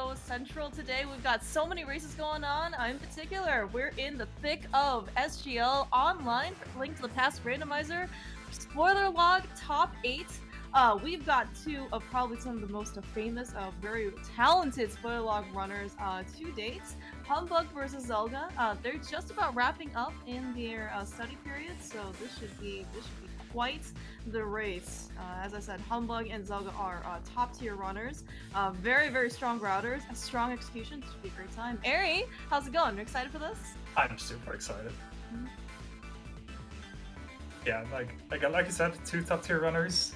so central today. We've got so many races going on. In particular, we're in the thick of SGL Online, Link to the Past Randomizer, Spoiler Log Top 8. We've got two of probably some of the most famous, very talented spoiler log runners to date. Humbugh versus Zelga. They're just about wrapping up in their study period, so this should be quite the race. As I said, Humbugh and Zelga are top tier runners, very very strong routers, a strong execution. This should be a great time. Ari, how's it going? Are you excited for this? I'm super excited. Yeah, like you said, two top tier runners,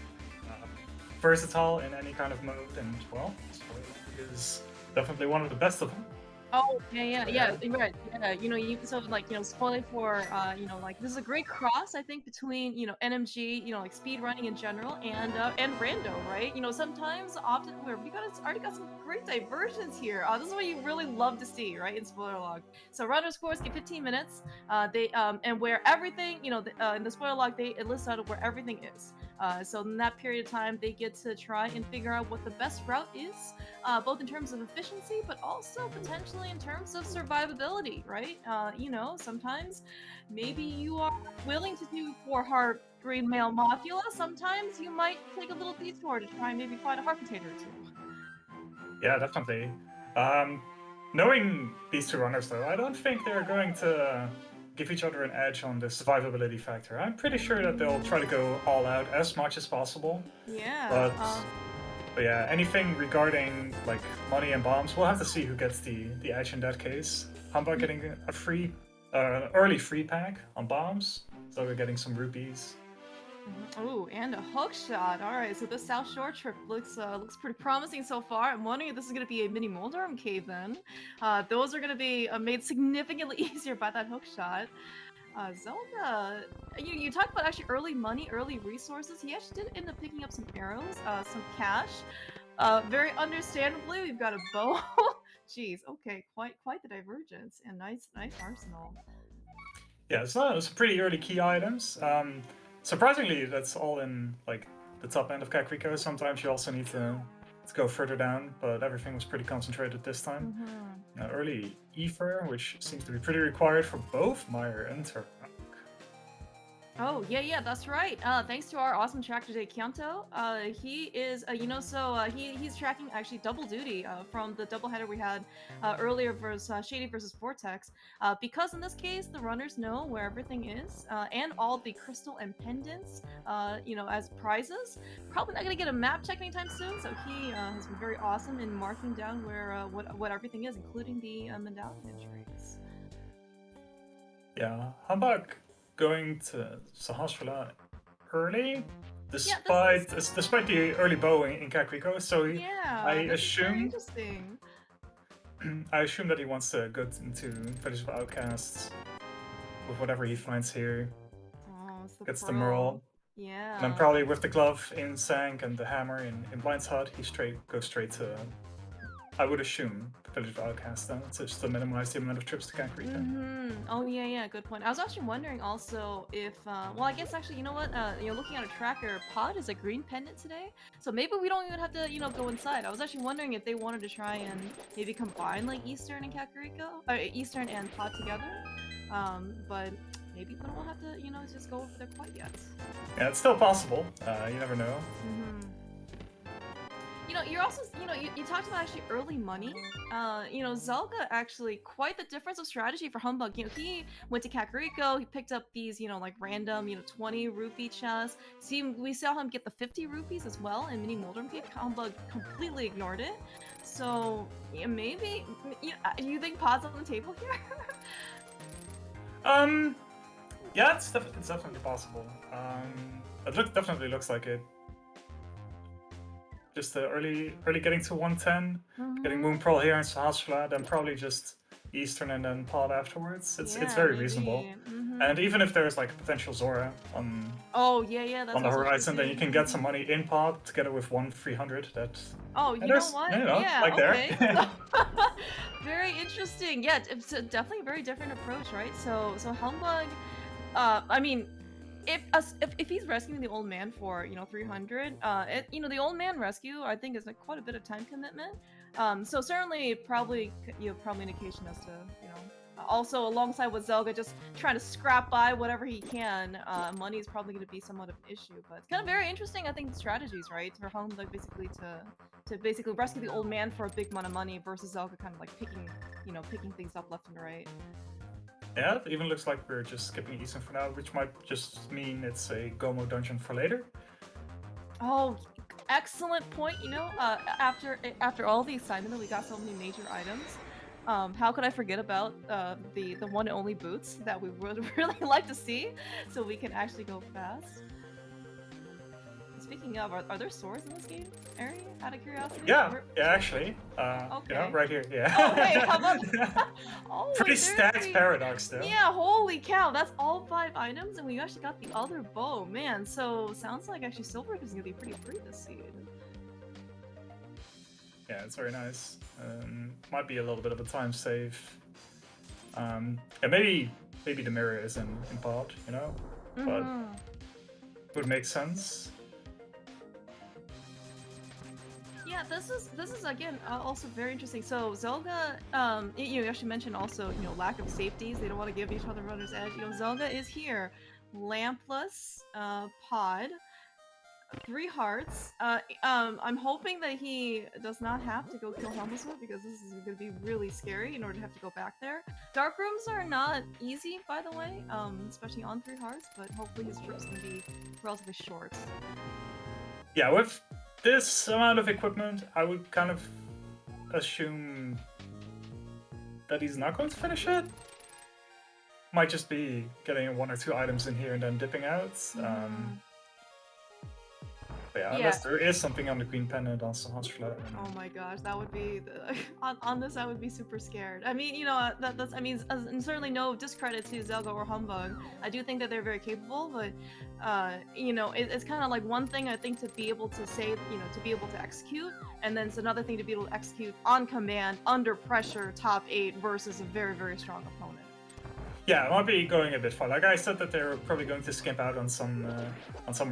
versatile in any kind of mode, and well, Spoiler Log is definitely one of the best of them. Oh yeah, right. Yeah, spoiling for this is a great cross, I think, between NMG, like speed running in general, and rando, right? Often we already got some great diversions here. This is what you really love to see, right, in spoiler log. So runner scores get 15 minutes. And where everything, in the spoiler log, it lists out where everything is. So in that period of time, they get to try and figure out what the best route is, both in terms of efficiency, but also potentially in terms of survivability, right? Sometimes maybe you are willing to do 4-heart green male Mocula. Sometimes you might take a little detour to try and maybe find a heart potato or two. Yeah, definitely. Knowing these two runners, though, I don't think they're going to give each other an edge on the survivability factor. I'm pretty sure that they'll try to go all out as much as possible. Yeah. But yeah, anything regarding like money and bombs, we'll have to see who gets the edge in that case. Humbugh getting a free, early free pack on bombs, so we're getting some rupees. Oh, and a hook shot. All right, so this South Shore trip looks pretty promising so far. I'm wondering if this is going to be a mini Moldorm cave then. Those are going to be made significantly easier by that hook shot. Zelda, you talked about actually early money, early resources. He actually did end up picking up some arrows, some cash. Very understandably, we've got a bow. Jeez, okay, quite the divergence, and nice arsenal. Yeah, it's some pretty early key items. Surprisingly, that's all in like the top end of Kakariko. Sometimes you also need to go further down, but everything was pretty concentrated this time. Early Ether, which seems to be pretty required for both Meyer and Turk. Oh, yeah, that's right. Thanks to our awesome tracker today, Kyanto. He is, he's tracking actually double duty from the doubleheader we had earlier versus Shady versus Vortex. Because in this case, the runners know where everything is, and all the crystal and pendants, as prizes. Probably not gonna get a map check anytime soon, so he has been very awesome in marking down where what everything is, including the medallion entries. Yeah, Humbugh going to Sahasrahla early, despite the early bow in Kakariko. So I assume that he wants to go into Village of Outcasts with whatever he finds here. Oh, Gets the Merle. Yeah. And then probably with the glove in Zank and the hammer in Blind's Hut, he goes straight to, I would assume, Village of Outcasts then, just to minimize the amount of trips to Kakariko. Oh yeah, good point. I was actually wondering also if, well, I guess actually, you know what? Looking at a tracker, Pod is a green pendant today, so maybe we don't even have to, go inside. I was actually wondering if they wanted to try and maybe combine like Eastern and Kakariko, or Eastern and Pod together. But maybe we don't have to, just go over there quite yet. Yeah, it's still possible. You never know. You're also, you talked about actually early money. Zelga actually quite the difference of strategy for Humbugh. He went to Kakariko, he picked up these, like random, 20 rupee chests. We saw him get the 50 rupees as well in Mini Moldorm Cave. Humbugh completely ignored it. So, yeah, maybe, you think Pod's on the table here? Yeah, it's definitely possible. It definitely looks like it. Just early getting to 110, getting Moon Pearl here in Sahasrahla, then probably just Eastern and then Pod afterwards. It's very reasonable. And even if there's like potential Zora on that's on the horizon, then you can get some money in Pod together with 1-300. That you know what? There. Very interesting. Yeah, it's definitely a very different approach, right? So Humbugh, I mean, if he's rescuing the old man for 300, the old man rescue I think is like quite a bit of time commitment. So certainly, probably probably indication as to also alongside with Zelga just trying to scrap by whatever he can. Money is probably going to be somewhat of an issue, but it's kind of very interesting. I think strategies, right, for home like basically to basically rescue the old man for a big amount of money versus Zelga kind of like picking things up left and right. Yeah, it even looks like we're just skipping Eastern for now, which might just mean it's a Gomo dungeon for later. Oh, excellent point. After all the excitement that we got so many major items, how could I forget about the one and only boots that we would really like to see, so we can actually go fast. Speaking of, are there swords in this game, Ari? Out of curiosity? Yeah, actually. Okay. Right here. Yeah. Oh wait, how about? Oh, pretty wait, stacked paradox though. Yeah, holy cow! That's all 5 items, and we actually got the other bow, man. So sounds like actually silver is gonna be pretty free this seed. Yeah, it's very nice. Might be a little bit of a time save. Yeah, maybe the mirror is in pod, but would make sense. Yeah, this is again also very interesting. So Zelga, you actually mentioned also lack of safeties. They don't want to give each other runner's edge. Zelga is here, lampless, pod, 3 hearts. I'm hoping that he does not have to go kill humbugh because this is going to be really scary in order to have to go back there. Dark rooms are not easy, by the way, especially on 3 hearts. But hopefully his trip's going to be relatively short. Yeah, with this amount of equipment, I would kind of assume that he's not going to finish it. Might just be getting 1 or 2 items in here and then dipping out. But yeah, unless there is something on the Green Pendant on Hansflat. Oh my gosh, that would be on this. I would be super scared. I mean, that's. I mean, certainly no discredit to Zelga or Humbug. I do think that they're very capable, but it's kind of like one thing I think to be able to say, to be able to execute, and then it's another thing to be able to execute on command under pressure, top 8 versus a very very strong opponent. Yeah, it might be going a bit far. Like I said, that they're probably going to skimp out on some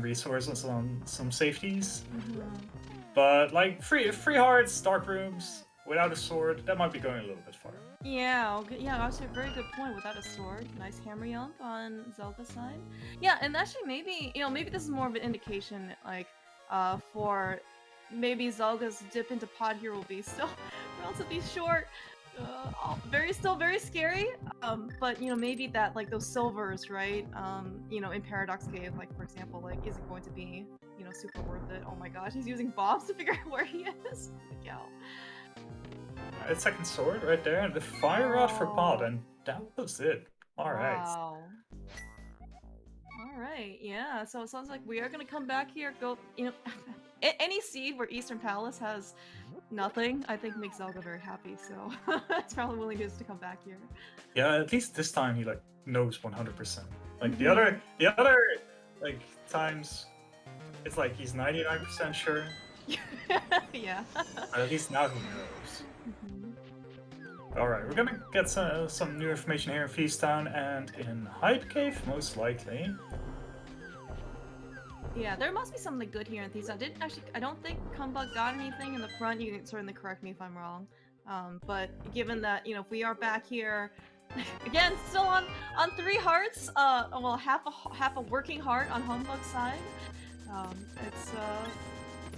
resources, on some safeties. But like free hearts, dark rooms, without a sword, that might be going a little bit far. Yeah, actually a very good point. Without a sword, nice hammer yump on Zelga's side. Yeah, and actually maybe this is more of an indication like for maybe Zelga's dip into pod here will be still relatively short. Still very scary, but maybe that like those silvers, right? In Paradox Cave, like for example, like is it going to be super worth it? Oh my gosh, he's using bombs to figure out where he is. Like, It's second sword right there, and the fire rod for pod, and that was it. All right. Wow. All right, yeah. So it sounds like we are gonna come back here. Go, any seed where Eastern Palace has nothing, I think makes Zelga very happy, so it's probably willing just to come back here. Yeah, at least this time he like knows 100%. Like the other like times, it's like he's 99% sure. Yeah. But at least now he knows. All right, we're gonna get some new information here in Feast Town and in Hype Cave, most likely. Yeah, there must be something good here in Thieves. I don't think Humbugh got anything in the front. You can certainly correct me if I'm wrong. But given that, if we are back here, again, still on 3 hearts, well, half a working heart on Humbugh's side.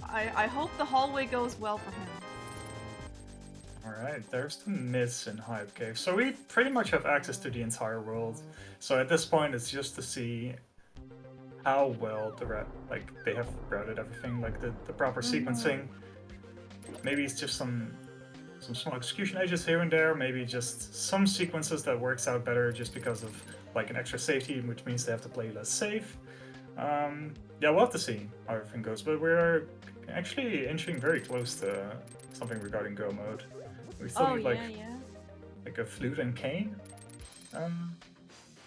I hope the hallway goes well for him. Alright, there's the myths in Hype Cave. So we pretty much have access to the entire world. So at this point, it's just to see how well they have routed everything, like the proper sequencing. Maybe it's just some small execution edges here and there, maybe just some sequences that works out better just because of like an extra safety, which means they have to play less safe. Yeah, we'll have to see how everything goes, but we're actually inching very close to something regarding Go mode. We still need like a flute and cane.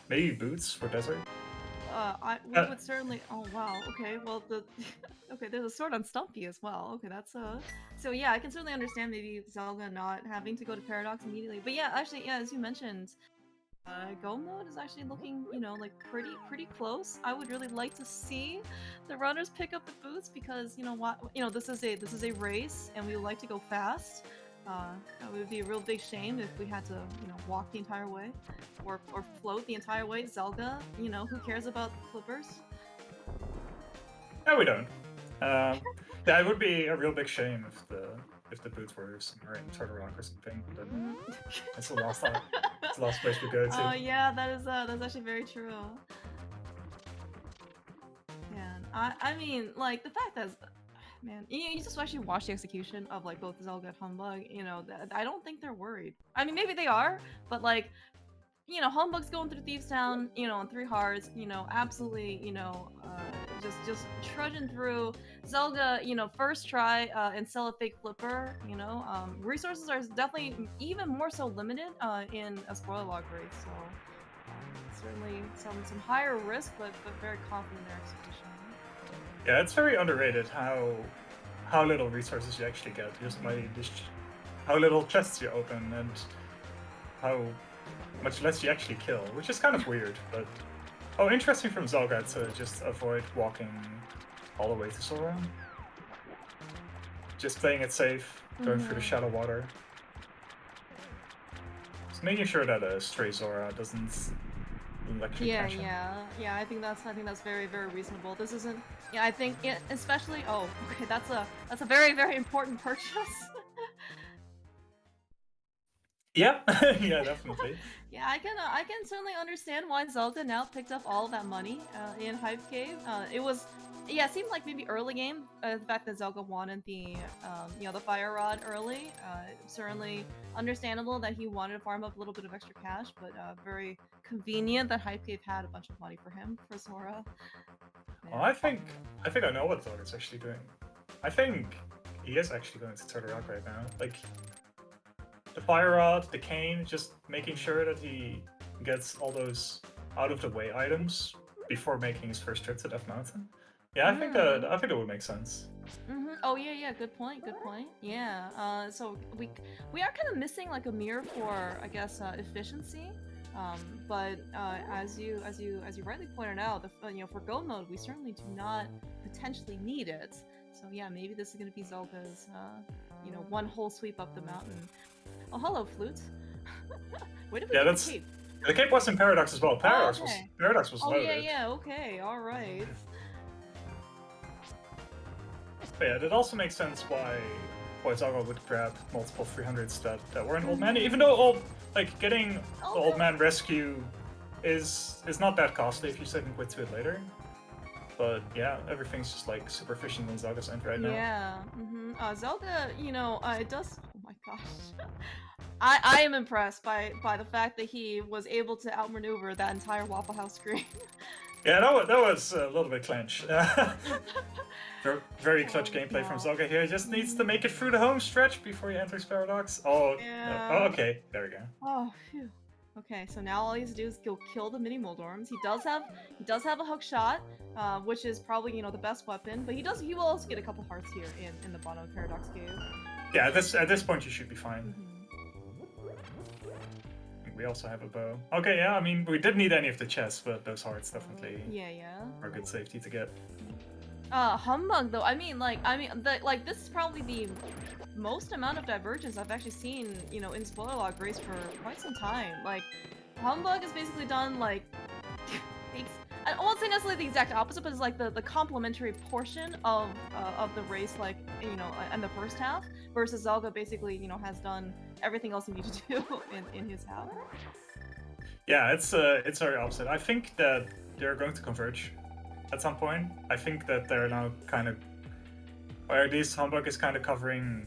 Maybe boots for desert. We would certainly. Oh wow. Okay. Well, okay. There's a sword on Stumpy as well. Okay, that's So yeah, I can certainly understand maybe Zelga not having to go to Paradox immediately. But yeah, actually, yeah, as you mentioned, Go mode is actually looking, like pretty close. I would really like to see the runners pick up the boots because this is a race and we would like to go fast. It would be a real big shame if we had to, walk the entire way, or float the entire way. Zelda, who cares about flippers? No, we don't. Yeah, it would be a real big shame if the boots were somewhere in Turtle Rock or something. But that's the last time. It's the last place we go to. Oh yeah, that's actually very true. Man, I mean, like the fact that, man, you just actually watch the execution of like both Zelga and Humbug. I don't think they're worried. I mean, maybe they are, but like, Humbug's going through Thieves Town, on 3 hearts, absolutely, just trudging through. Zelga, first try and sell a fake flipper, resources are definitely even more so limited in a spoiler log race, so certainly some higher risk, but very confident in their execution. Yeah, it's very underrated how little resources you actually get just by how little chests you open and how much less you actually kill, which is kind of weird, but interesting from Zelga to just avoid walking all the way to Sora. Just playing it safe, going through the shallow water. Just making sure that a stray Zora doesn't actually catch him. Yeah. I think that's very, very reasonable. This isn't. Yeah, I think especially. Oh, okay. That's a very, very important purchase. Yeah, yeah, definitely. Yeah, I can certainly understand why Zelda now picked up all that money in Hype Cave. It seemed like maybe early game, the fact that Zelda wanted the the fire rod early. Certainly understandable that he wanted to farm up a little bit of extra cash, but very convenient that Hype Cave had a bunch of money for him for Sora. Well, I think I know what Zora's actually doing. I think he is actually going to Turtle Rock right now. Like, the fire rod, the cane, just making sure that he gets all those out of the way items before making his first trip to Death Mountain. Yeah, I think that would make sense. Oh yeah, good point. Yeah. So we are kind of missing like a mirror for, I guess, efficiency. But as you rightly pointed out, for go mode, we certainly do not potentially need it. So yeah, maybe this is going to be Zelda's, one whole sweep up the mountain. Oh, hello, Flute. Where did we get the cape? The cape was in Paradox as well. Paradox was oh, loaded. Yeah, okay, alright. But yeah, that also makes sense why Zelda would grab multiple 300s that weren't Old Man, even though getting the Old Man rescue is not that costly if you save and quit to it later. But yeah, everything's just like super efficient on Zelda's end right now. Yeah, Zelda, it does. Oh my gosh, I am impressed by the fact that he was able to outmaneuver that entire Waffle House screen. Yeah, that was a little bit clench. Very clutch gameplay from Zelda here. Just needs to make it through the home stretch before he enters Paradox. Oh, yeah. Oh, okay, there we go. Oh, phew. Okay, so now all he has to do is go kill the mini Moldorms. He does have a hook shot, which is probably the best weapon. But he will also get a couple hearts here in the bottom of Paradox Cave. Yeah, at this point you should be fine. We also have a bow. Okay, yeah, I mean we didn't need any of the chests, but those hearts definitely are good safety to get. Humbug though, this is probably the most amount of divergence I've actually seen, in spoiler log race for quite some time. Like, Humbug has basically done like I won't say necessarily the exact opposite, but it's like the complementary portion of the race, like, in the first half, versus Zelga basically, has done everything else you need to do in his half. Yeah, it's very opposite. I think that they're going to converge at some point. I think that they're now kind of, or at least Humbug is kind of covering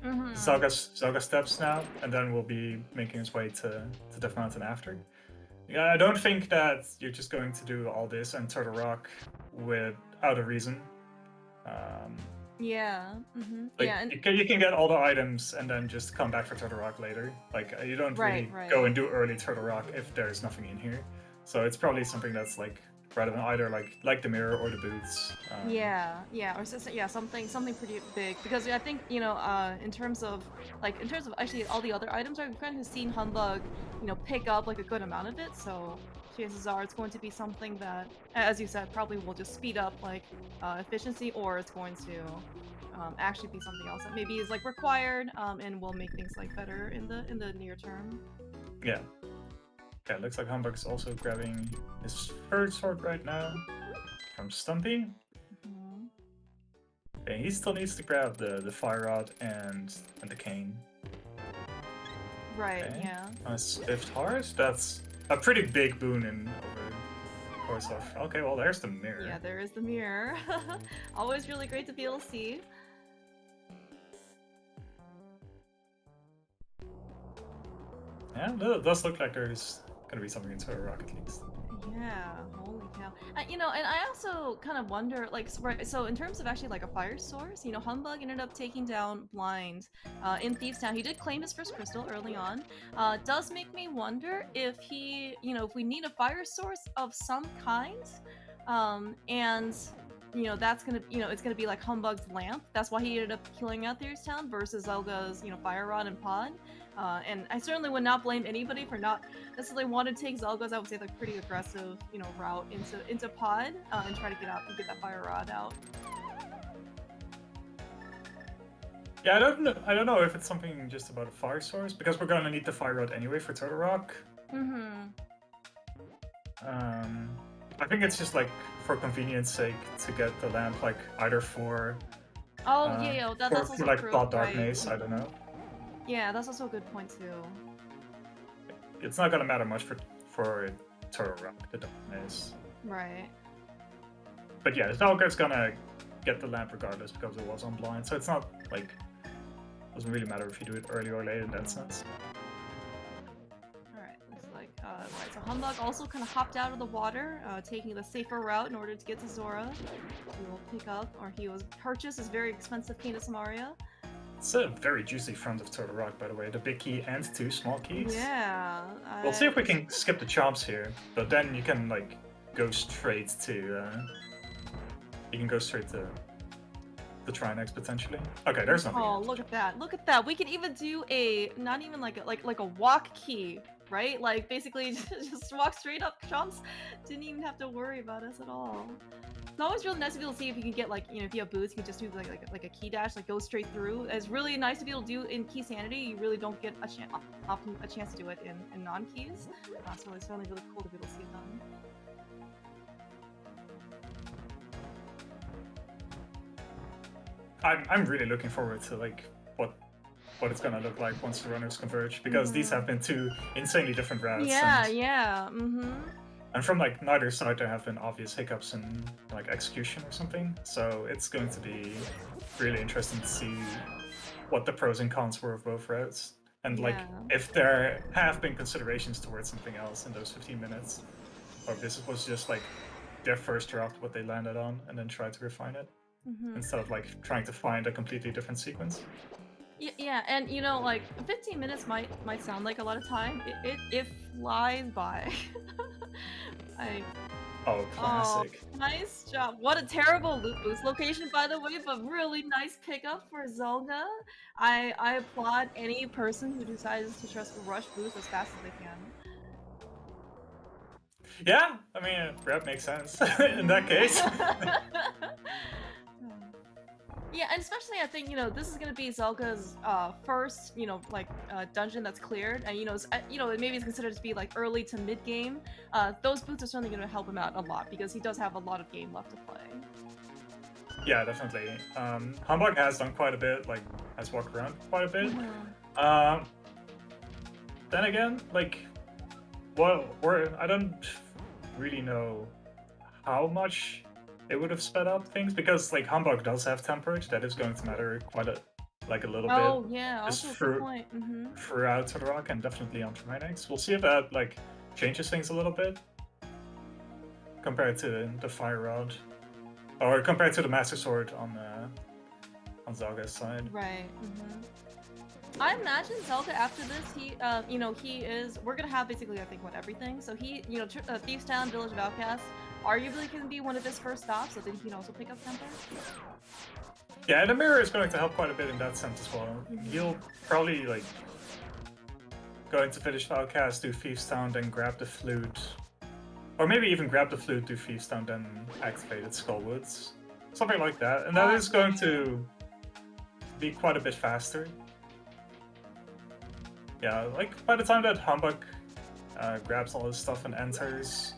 Zelga's steps now, and then we'll be making his way to Death Mountain after. Yeah, I don't think that you're just going to do all this and Turtle Rock without a reason. Yeah. You can get all the items and then just come back for Turtle Rock later. Like, you don't really go and do early Turtle Rock if there's nothing in here. So it's probably something that's like relevant either like the mirror or the boots. Or something pretty big, because I think in terms of actually all the other items, I've kind of seen Humbug pick up like a good amount of it, so chances are it's going to be something that, as you said, probably will just speed up like efficiency, or it's going to actually be something else that maybe is like required and will make things like better in the near term. Yeah. Okay, looks like humbugh is also grabbing his third sword right now from Stumpy. Okay, he still needs to grab the fire rod and the cane. Right. Okay. Yeah. A swift horse. That's a pretty big boon in over the course of. Okay, well there's the mirror. Yeah, there is the mirror. Always really great to be able to see. Yeah, it does look like there's gonna be something in Turtle Rock at least. Yeah, holy cow. You know, and I also kind of wonder, like, so in terms of actually like a fire source, you know, Humbug ended up taking down Blind in Thieves Town. He did claim his first crystal early on. Does make me wonder if he, you know, if we need a fire source of some kind, and you know, that's gonna, you know, it's gonna be like Humbug's lamp. That's why he ended up killing out Thieves Town versus Zelga's, you know, fire rod and pod. And I certainly would not blame anybody for not necessarily wanting to take Zelga's, I would say, like pretty aggressive, you know, route into pod and try to get out and get that fire rod out. Yeah, I don't know if it's something just about a fire source because we're gonna need the fire rod anyway for Turtle Rock. I think it's just like for convenience sake to get the lamp like either for. Yeah, that's also for like true, Pod Dark right? Maze, I don't know. Yeah, that's also a good point too. It's not gonna matter much for Turtle Rock, the Dark Maze. Right. But yeah, Zelga's gonna get the lamp regardless because it was on blind, so it's not like doesn't really matter if you do it early or late in that sense. Alright, looks like right, so Humbug also kind of hopped out of the water, taking the safer route in order to get to Zora. He will pick up, or he will purchase his very expensive Cane of Samaria. It's a very juicy front of Turtle Rock, by the way. The big key and 2 small keys. Yeah. We'll see if we can skip the chomps here, but then you can like go straight to. You can go straight to the Trinex potentially. Okay, there's nothing. Oh, look at that! Look at that! We can even do a not even like a walk key, right? Like basically just walk straight up chomps. Didn't even have to worry about us at all. It's always really nice to be able to see if you can get like, you know, if you have boots, you can just do like a key dash, like go straight through. It's really nice to be able to do in Key Sanity. You really don't get often a chance to do it in non-keys. So it's certainly really cool to be able to see it done. I'm really looking forward to like what it's gonna look like once the runners converge because these have been 2 insanely different routes. Yeah. And from like neither side there have been obvious hiccups in like execution or something. So it's going to be really interesting to see what the pros and cons were of both routes. And like if there have been considerations towards something else in those 15 minutes. Or if this was just like their first draft, what they landed on, and then try to refine it. Instead of like trying to find a completely different sequence. Yeah, and you know, like 15 minutes might sound like a lot of time. It flies by. Oh, classic. Oh, nice job. What a terrible loot boost location, by the way, but really nice pickup for Zelga. I applaud any person who decides to just rush boost as fast as they can. Yeah, I mean, grab makes sense in that case. Yeah, and especially I think, you know, this is gonna be Zelga's first, you know, like dungeon that's cleared, and you know, maybe it's considered to be like early to mid game. Those boots are certainly gonna help him out a lot because he does have a lot of game left to play. Yeah, definitely. Humbugh has done quite a bit, like has walked around quite a bit. Then again, like, well, I don't really know how much it would have sped up things because like Humbugh does have temperate that is going to matter quite a little bit. Oh yeah, also a good point. Throughout the rock and definitely on Trinex. We'll see if that like changes things a little bit compared to the fire rod or compared to the master sword on Zelga's side. Right. I imagine Zelga after this, he, you know, we're gonna have basically, I think, everything. So he, you know, Thieves Town, Village of Outcasts, arguably can be one of his first stops, so then he can also pick up tempo. Yeah, the mirror is going to help quite a bit in that sense as well. He'll probably, like, going to Village of Outcasts, do Thieves Town, then grab the flute. Or maybe even grab the flute, do Thieves Town, then activate Skullwoods. Something like that. And that is going to be quite a bit faster. Yeah, like by the time that humbugh grabs all his stuff and enters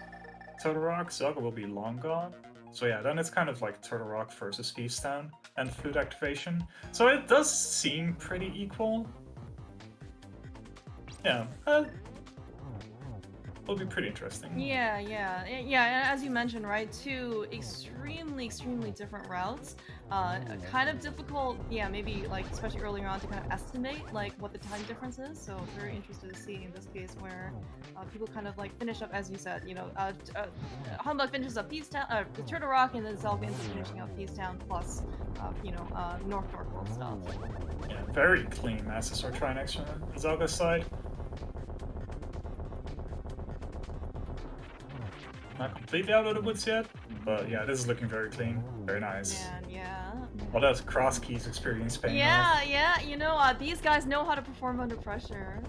Turtle Rock, Zelga will be long gone. So yeah, then it's kind of like Turtle Rock versus Thieves Town and flute activation. So it does seem pretty equal. Yeah, will be pretty interesting. Yeah, and as you mentioned, right, two extremely different routes. Kind of difficult, yeah, maybe like especially earlier on to kind of estimate like what the time difference is. So very interested to see in this case where people kind of like finish up, as you said, you know, humbugh finishes up Thieves Town, Turtle Rock, and then Zelga ends up finishing up Thieves Town plus, you know, North World stuff. Yeah, very clean Master Sword Trinex from Zelga's side. Not completely out of the woods yet, but yeah, this is looking very clean. Very nice. Man, yeah. All that cross keys experience paying off. Yeah, you know, these guys know how to perform under pressure.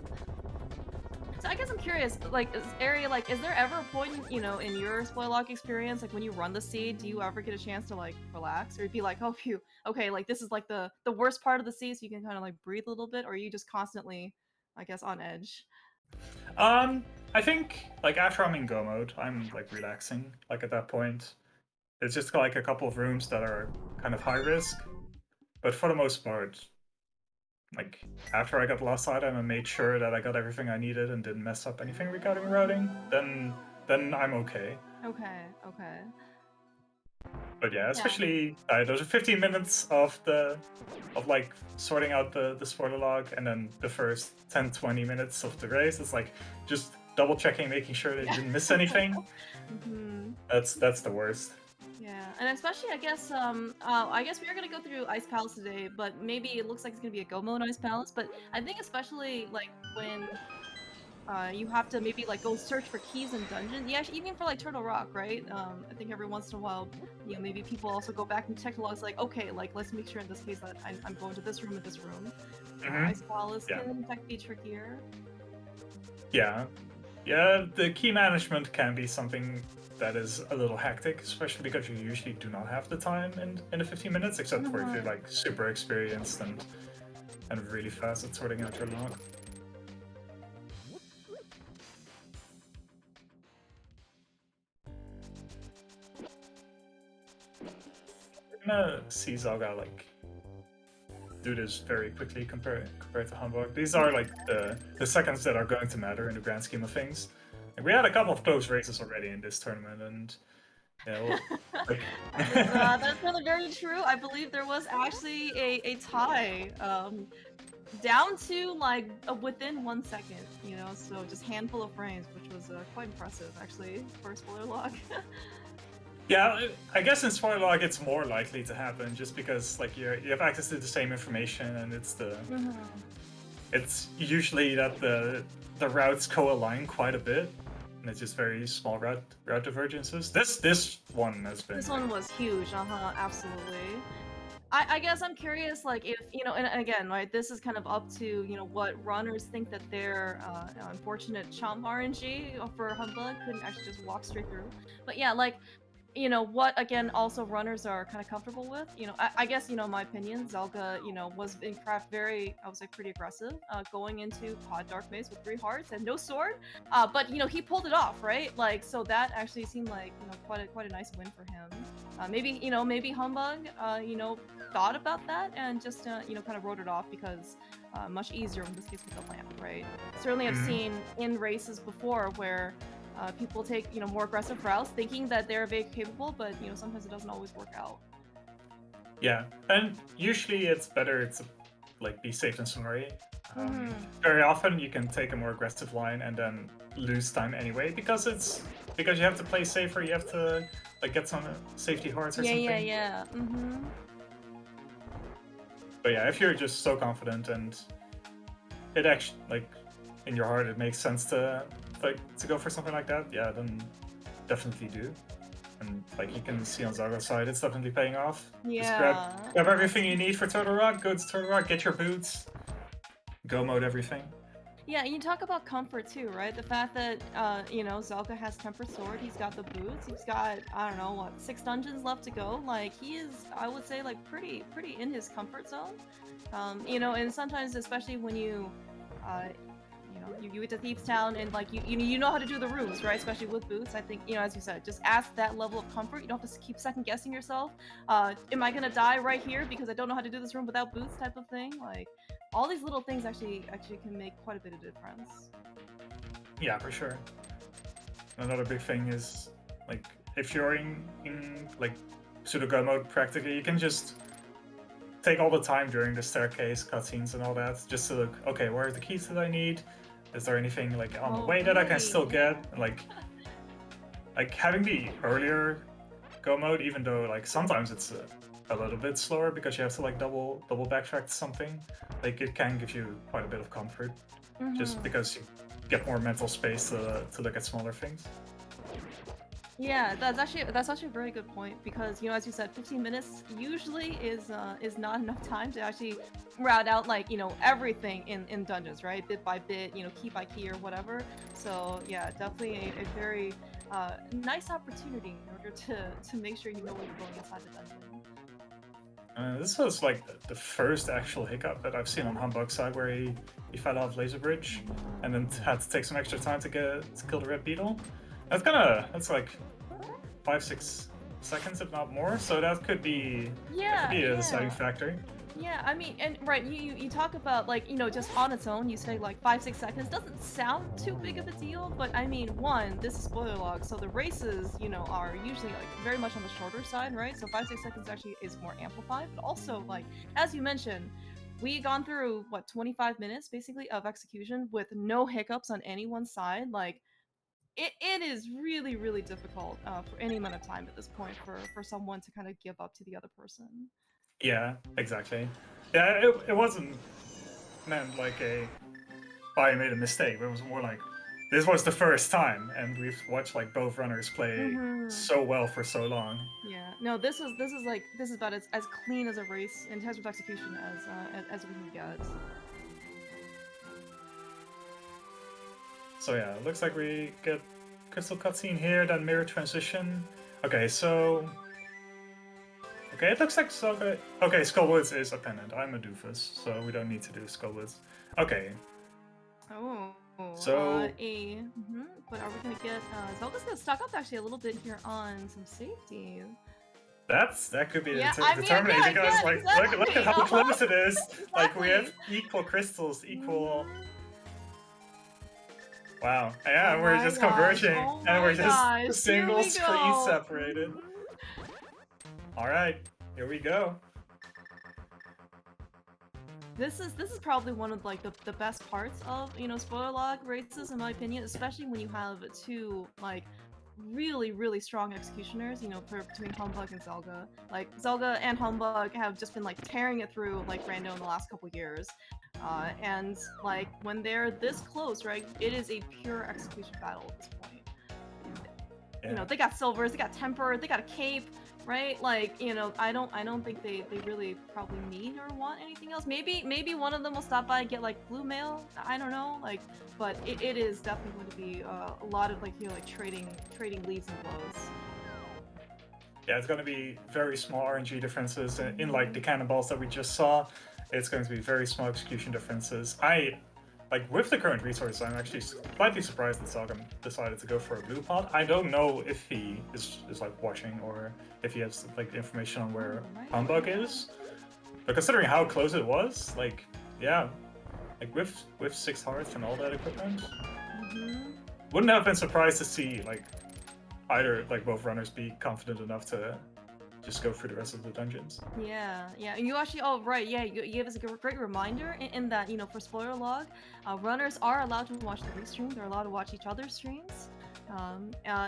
So I guess I'm curious, like, Ari, like, is there ever a point, you know, in your spoiler log experience, like when you run the seed, do you ever get a chance to like relax, or be like, oh phew, okay, like this is like the worst part of the seed, so you can kind of like breathe a little bit, or are you just constantly, I guess, on edge? I think like after I'm in go mode, I'm like relaxing. Like at that point, it's just like a couple of rooms that are kind of high risk, but for the most part, like after I got the last item and made sure that I got everything I needed and didn't mess up anything regarding routing, then I'm okay. Okay. But yeah, especially those are 15 minutes of like sorting out the spoiler log, and then the first 10-20 minutes of the race. It's like just double checking, making sure that you didn't miss anything. That's the worst. Yeah, and especially I guess we are gonna go through Ice Palace today, but maybe it looks like it's gonna be a go mode Ice Palace. But I think especially like when you have to maybe like go search for keys in dungeons. Yeah, even for like Turtle Rock, right? I think every once in a while, you know, maybe people also go back and check the logs, like, okay, like let's make sure in this case that I'm going to this room and this room. Ice Palace can in fact be trickier. Yeah, the key management can be something that is a little hectic, especially because you usually do not have the time in the 15 minutes, except for if you're like super experienced and really fast at sorting out your log. We're gonna see Zelga like do this very quickly compared to humbugh. These are like the seconds that are going to matter in the grand scheme of things. Like, we had a couple of close races already in this tournament, and yeah, like... that's really very true. I believe there was actually a tie, down to like within 1 second, you know, so just handful of frames, which was quite impressive actually for a spoiler log. Yeah, I guess in spoiler log it's more likely to happen just because like you have access to the same information, and it's it's usually that the routes co-align quite a bit, and it's just very small route divergences. This one has been... This one was huge, absolutely. I guess I'm curious, like, if, you know, and again, right, this is kind of up to, you know, what runners think that their unfortunate chomp RNG for humbugh couldn't actually just walk straight through. But yeah, like, you know, what, again, also runners are kind of comfortable with. You know, I guess, you know, my opinion, Zelga, you know, was in craft very, I would say, pretty aggressive, going into Pod Dark Maze with 3 hearts and no sword. But, you know, he pulled it off, right? Like, so that actually seemed like, you know, quite a nice win for him. Maybe, you know, maybe humbugh, you know, thought about that and just, you know, kind of wrote it off because much easier in this case with the lamp, right? Certainly I've seen in races before where people take, you know, more aggressive routes thinking that they're very capable, but, you know, sometimes it doesn't always work out. Yeah, and usually it's better to like be safe than sorry. Very often you can take a more aggressive line and then lose time anyway because you have to play safer. You have to like get some safety hearts or something. Yeah. But yeah, if you're just so confident and it actually like in your heart it makes sense to go for something like that, yeah, then definitely do. And like you can see on Zelga's side, it's definitely paying off. Yeah. Just grab everything you need for Turtle Rock, go to Turtle Rock, get your boots, go mode everything. Yeah, you talk about comfort too, right? The fact that you know, Zelga has Tempered Sword, he's got the boots, he's got, I don't know, what, 6 dungeons left to go. Like he is, I would say, like pretty in his comfort zone. You know, and sometimes, especially when uh, you know, you get to Thieves Town and like you know how to do the rooms, right? Especially with boots. I think, you know, as you said, just ask that level of comfort. You don't have to keep second guessing yourself. Am I gonna die right here because I don't know how to do this room without boots? Type of thing. Like all these little things actually can make quite a bit of difference. Yeah, for sure. Another big thing is like if you're in like pseudo go mode, practically you can just take all the time during the staircase cutscenes and all that just to look. Okay, where are the keys that I need? Is there anything like on the way that I can still get? Like having the earlier go mode, even though like sometimes it's a little bit slower because you have to like double backtrack to something. Like it can give you quite a bit of comfort, just because you get more mental space to look at smaller things. Yeah, that's actually a very good point because, you know, as you said, 15 minutes usually is not enough time to actually route out, like, you know, everything in dungeons, right? Bit by bit, you know, key by key or whatever. So yeah, definitely a very nice opportunity in order to make sure you know where you're going inside the dungeon. This was like the first actual hiccup that I've seen on Humbugh's side, where he fell off Laser Bridge and then had to take some extra time to kill the Red Beetle. That's like 5-6 seconds, if not more. So that could be a deciding factor. Yeah, I mean, and right, you talk about, like, you know, just on its own, you say like 5-6 seconds doesn't sound too big of a deal, but I mean, one, this is spoiler log, so the races, you know, are usually like very much on the shorter side, right? So 5-6 seconds actually is more amplified, but also, like, as you mentioned, we gone through what, 25 minutes basically of execution with no hiccups on anyone's side. Like it is really difficult for any amount of time at this point for someone to kind of give up to the other person. Yeah, exactly. Yeah, it wasn't meant like I made a mistake. It was more like this was the first time, and we've watched like both runners play so well for so long. Yeah, no, this is about as clean as a race in terms of execution as we can get. So yeah, it looks like we get crystal cutscene here, then mirror transition. Okay, so it looks like okay, Skullwoods is appended. I'm a doofus, so we don't need to do Skullwoods. Okay. Oh. So but are we gonna get Zelda's gonna stock up actually a little bit here on some safety. that could be determining because like exactly. look at how close it is. Exactly. Like we have equal crystals, equal. Wow. Yeah, we're just converging, and we're just single screen separated. All right, here we go. This is probably one of like the best parts of, you know, spoiler log races in my opinion, especially when you have two like really strong executioners, you know, between Humbugh and Zelga. Like Zelga and Humbugh have just been like tearing it through like Rando in the last couple years. And like when they're this close, right, it is a pure execution battle at this point. Yeah. You know, they got silvers, they got temper, they got a cape, right? Like, you know, I don't think they really probably need or want anything else. Maybe one of them will stop by and get like blue mail. I don't know, like, but it is definitely going to be a lot of like, you know, like trading leads and blows. Yeah, it's going to be very small RNG differences in like the cannonballs that we just saw. It's going to be very small execution differences. Like, with the current resources, I'm actually slightly surprised that Zelga decided to go for a blue pot. I don't know if he is like watching or if he has like information on where Humbugh is. But considering how close it was, like, yeah, like with 6 hearts and all that equipment, wouldn't have been surprised to see like either like both runners be confident enough to just go through the rest of the dungeons. Yeah. And you actually, you gave us a great reminder in that, you know, for spoiler log, runners are allowed to watch the restream. They're allowed to watch each other's streams.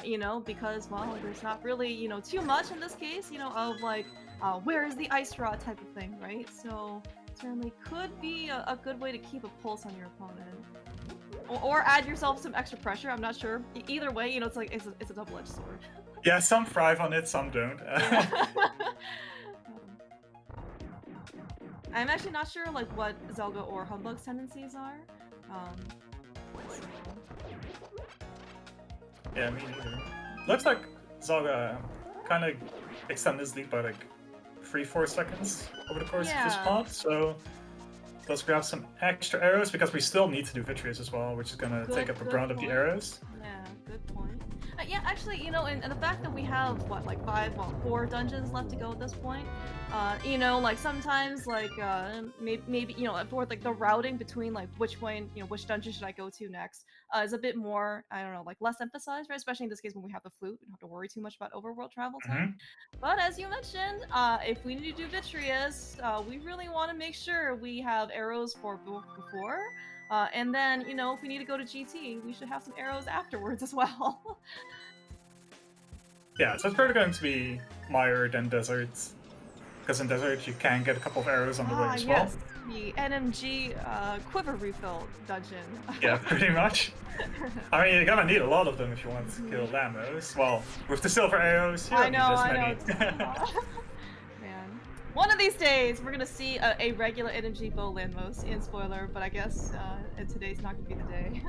You know, because, well, there's not really, you know, too much in this case, you know, of like, where is the ice rod type of thing, right? So certainly could be a good way to keep a pulse on your opponent. Or add yourself some extra pressure, I'm not sure. Either way, you know, it's like, it's a double-edged sword. Yeah, some thrive on it, some don't. Yeah. I'm actually not sure like what Zelga or Humbugh's tendencies are. So- Yeah, me neither. Looks like Zelga kind of extended his lead by like 3-4 seconds over the course of this Yeah. pod, so let's grab some extra arrows because we still need to do Vitreous as well, which is gonna take up a brunt of the point. arrows. Yeah, good point. Yeah, actually, you know, and the fact that we have what, like 4 dungeons left to go at this point, you know, like sometimes, like maybe you know, for like the routing between like which one, you know, which dungeon should I go to next, is a bit more, I don't know, like less emphasized, right? Especially in this case when we have the flute, we don't have to worry too much about overworld travel time. But as you mentioned, if we need to do Vitreous, we really want to make sure we have arrows for before. And then, you know, if we need to go to GT, we should have some arrows afterwards as well. Yeah, so it's probably going to be Mire then Desert, because in Desert you can get a couple of arrows on the way as well. Yes, the NMG quiver refill dungeon. Yeah, pretty much. I mean, you're gonna need a lot of them if you want to kill Lamos. Well, with the silver arrows, you don't need this many. Man. One of these days, we're gonna see a regular NMG bow Lamos in spoiler, but I guess today's not gonna be the day.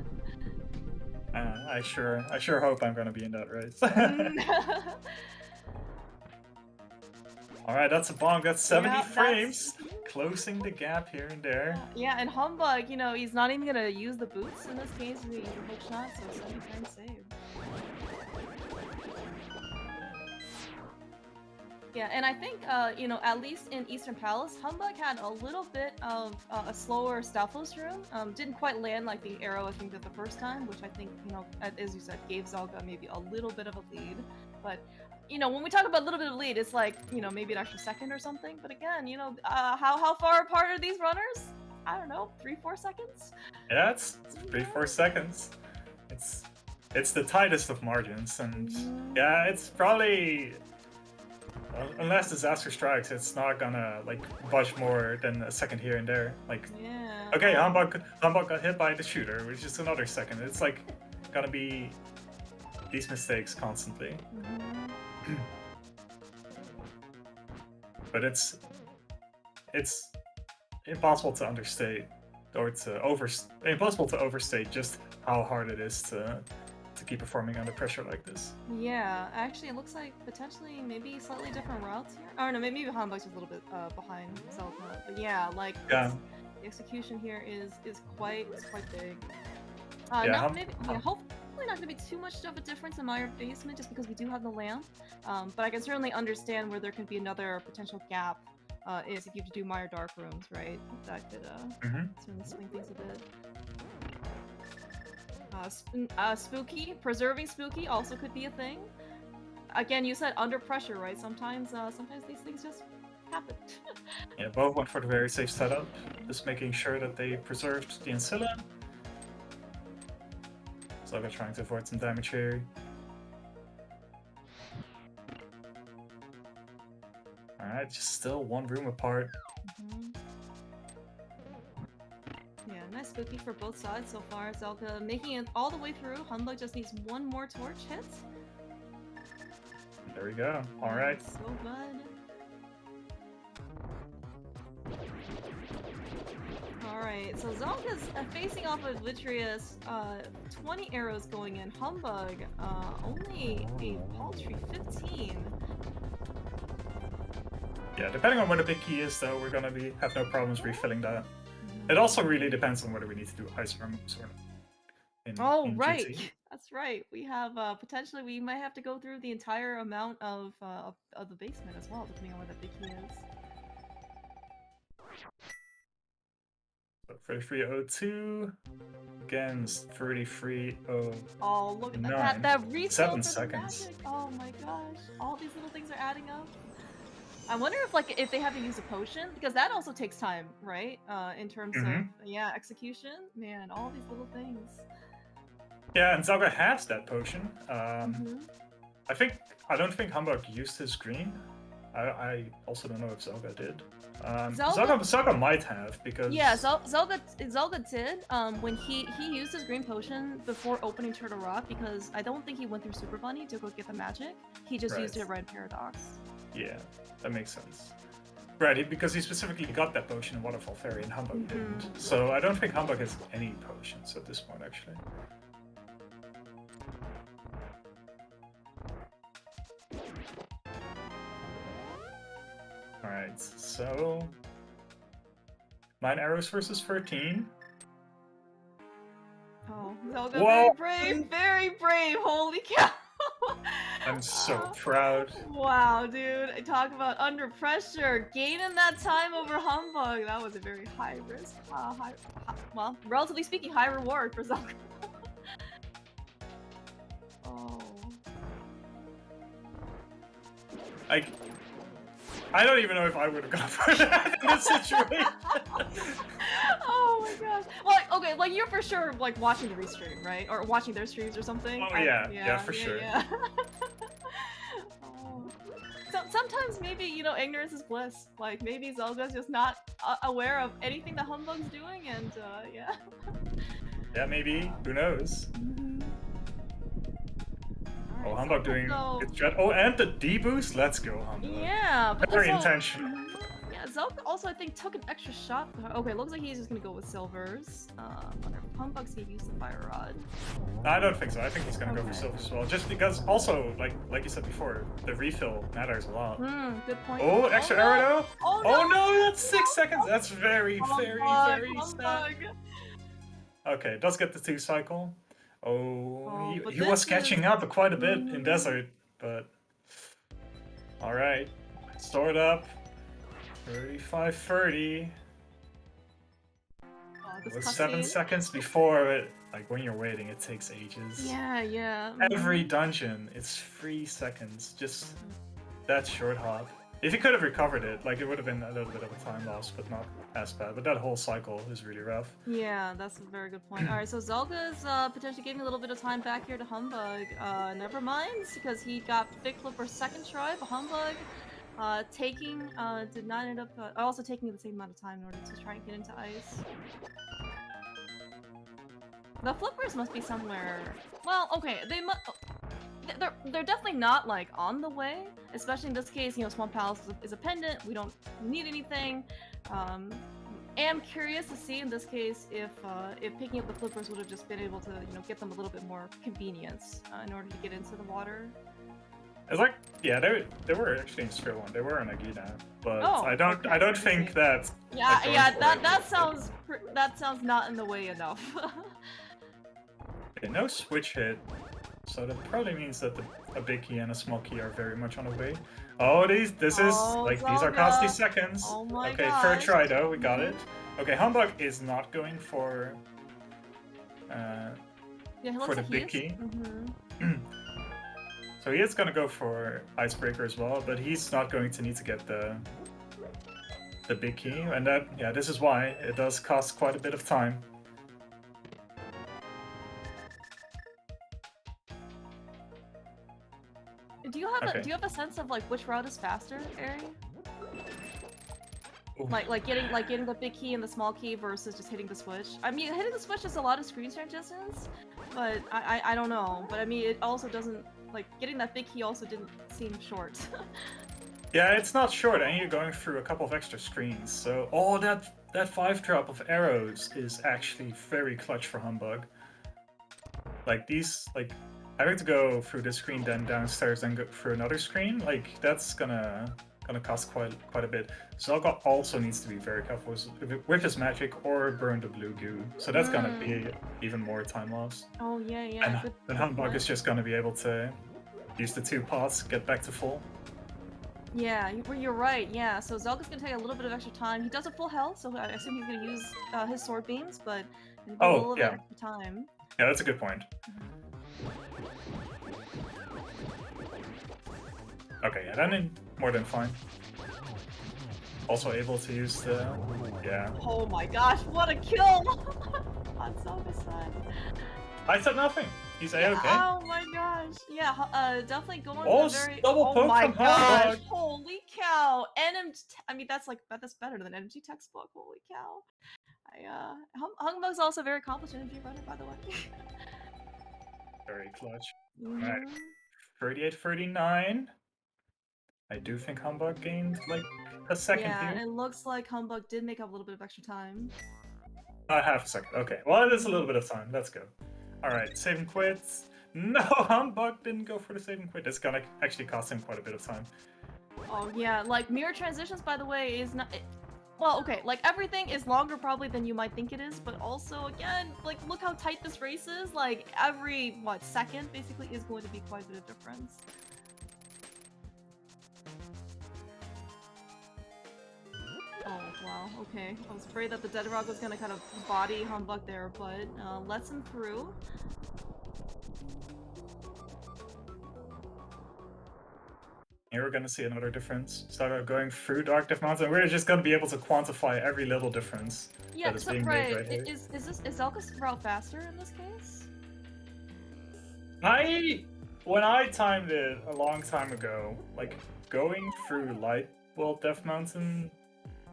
I sure hope I'm gonna be in that race. Alright, that's a bonk. That's 70 frames. Closing the gap here and there. Yeah, and Humbug, you know, he's not even gonna use the boots in this case. He's gonna hook shot, so 70 frames saved. Yeah, and I think, you know, at least in Eastern Palace, Humbug had a little bit of a slower Stalfos room. Didn't quite land like the arrow, I think, the first time, which I think, you know, as you said, gave Zelga maybe a little bit of a lead. But, you know, when we talk about a little bit of lead, it's like, you know, maybe an extra second or something. But again, you know, how far apart are these runners? I don't know, 3-4 seconds? Yeah, it's 3-4 seconds. It's the tightest of margins, and yeah, it's probably... unless disaster strikes, it's not gonna like budge more than a second here and there. Like, yeah. Okay, Humbug got hit by the shooter, which is another second. It's like gonna be these mistakes constantly. But it's impossible to understate or impossible to overstate just how hard it is to keep performing under pressure like this. Yeah, actually it looks like potentially maybe slightly different routes here. Oh no, maybe Humbug's a little bit behind Zelda. But yeah, like the execution here is quite big. Hopefully not gonna be too much of a difference in Mire basement just because we do have the lamp. But I can certainly understand where there could be another potential gap is if you have to do Mire dark rooms, right? That could certainly swing things a bit. Spooky, preserving Spooky also could be a thing. Again, you said under pressure, right? Sometimes these things just happen. Yeah, both went for the very safe setup, just making sure that they preserved the Ancilla. Zelga trying to avoid some damage here. Alright, just still one room apart. Yeah, nice Spooky for both sides so far. Zelga making it all the way through. Humbug just needs one more torch hit. There we go. Alright. So good. Alright, so Zelga's facing off with Vitreous, 20 arrows going in. Humbug, only a paltry 15. Yeah, depending on where the big key is though, we're gonna have no problems refilling that. It also really depends on whether we need to do ice moves or not. Right. GT. That's right. We have potentially we might have to go through the entire amount of the basement as well, depending on where the big key is. So 3302 again, 3309. Oh, look at that refill 7 for seconds. The magic. Oh my gosh, all these little things are adding up. I wonder if they have to use a potion, because that also takes time, right? In terms of execution. Man, all these little things. Yeah, and Zelga has that potion. I don't think Humbug used his green. I also don't know if Zelga did. Zelga might have, because Zelga did when he used his green potion before opening Turtle Rock, because I don't think he went through Super Bunny to go get the magic. He just used it right in Paradox. Yeah, that makes sense. Right, because he specifically got that potion in Waterfall Fairy and Humbug didn't. So I don't think Humbug has any potions at this point, actually. Alright, so 9 arrows versus 13. Oh, Zelga, Whoa! very brave, holy cow! I'm so proud. Wow, dude, talk about under pressure, gaining that time over Humbug. That was a very high risk, well, relatively speaking, high reward for Zelga. Oh. I don't even know if I would have gone for that in this situation. Oh my gosh. Like, okay, like you're for sure like watching the restream, right? Or watching their streams or something? Oh yeah, for sure. Yeah. Oh. So, sometimes maybe, you know, ignorance is bliss. Like, maybe Zelga's just not aware of anything that Humbug's doing, and yeah. Yeah, maybe. Who knows? Right, Oh, Humbug doing so... good strat. Oh, and the D-boost? Let's go, Humbug. Yeah, but very intentional. Yeah, Zelga also, I think, took an extra shot. Okay, looks like he's just gonna go with silvers. Wonder if Humbug's gonna use the fire rod. I don't think so. I think he's gonna go for silvers as well. Just because, also, like you said before, the refill matters a lot. Good point. Oh, extra arrow though? Oh no, that's 6 seconds. That's very sad. Okay, it does get the 2 cycle. Oh, he was catching up quite a bit in desert, but alright. Stored up. 35-30. It was 7 seconds before it. Like when you're waiting, it takes ages. Yeah. Every dungeon, it's 3 seconds. Just that short hop. If he could have recovered it, like it would have been a little bit of a time loss, but not as bad. But that whole cycle is really rough. Yeah, that's a very good point. Alright, so Zelga's potentially giving a little bit of time back here to Humbug. Never mind, because he got Big Flip for second try, but Humbug did not end up also taking the same amount of time in order to try and get into ice. The flippers must be somewhere. Well, okay, they're definitely not like on the way, especially in this case. You know, Swamp Palace is a pendant. We don't need anything. Am curious to see in this case if picking up the flippers would have just been able to, you know, get them a little bit more convenience in order to get into the water. It's like, yeah, they were actually in Sphere 1. They were in Agina, but I don't think that. Yeah, that sounds not in the way enough. Okay, no switch hit, so that probably means that a big key and a small key are very much on the way. Oh, these are costly seconds. Oh my okay, gosh. third try though, we got it. Okay, Humbug is not going for the big key. So he is gonna go for Icebreaker as well, but he's not going to need to get the big key, and this is why it does cost quite a bit of time. Do you have a sense of like which route is faster, Ari? Like getting the big key and the small key versus just hitting the switch. I mean, hitting the switch is a lot of screen share distance, but I don't know. But I mean, it also doesn't, like, getting that big key also didn't seem short. Yeah, it's not short, and you're going through a couple of extra screens. So, that 5-drop of arrows is actually very clutch for Humbug. Like these, like having to go through this screen, then downstairs, then go through another screen, like that's gonna cost quite a bit. Zelga also needs to be very careful with his magic or burn the blue goo. So that's gonna be even more time loss. Oh yeah. And then Humbug is just gonna be able to use the 2 pots, get back to full. Yeah, you're right. Yeah, so Zelga's gonna take a little bit of extra time. He does have full health, so I assume he's gonna use his sword beams, but a little bit extra time. Yeah, that's a good point. Okay, yeah, then more than fine. Also able to use the... yeah. Oh my gosh, what a kill! On Zelga's side. I said nothing. He's A-okay. Oh my gosh. Yeah, definitely going for very... double poke my from gosh, Humbug. holy cow. I mean, that's better than NMG textbook, holy cow. Humbug's also a very accomplished NMG runner, by the way. Very clutch. Alright. 38-39. I do think Humbug gained like a second Yeah, here. it looks like Humbug did make up a little bit of extra time. Half a second. Okay, well, it is a little bit of time. Let's go. All right, save and quit. No, Humbug didn't go for the save and quit. It's gonna actually cost him quite a bit of time. Oh yeah, like mirror transitions, by the way, is not. Well, okay, like everything is longer probably than you might think it is, but also again, like look how tight this race is. Like every second basically is going to be quite a bit of difference. Oh wow, okay. I was afraid that the Dead Rock was gonna kind of body Humbug there, but lets him through. Here we're gonna see another difference. Start going through Dark Death Mountain. We're just gonna be able to quantify every little difference Yeah, that is so, being made right here. Is Zelka's route faster in this case? When I timed it a long time ago, like going through Light World Death Mountain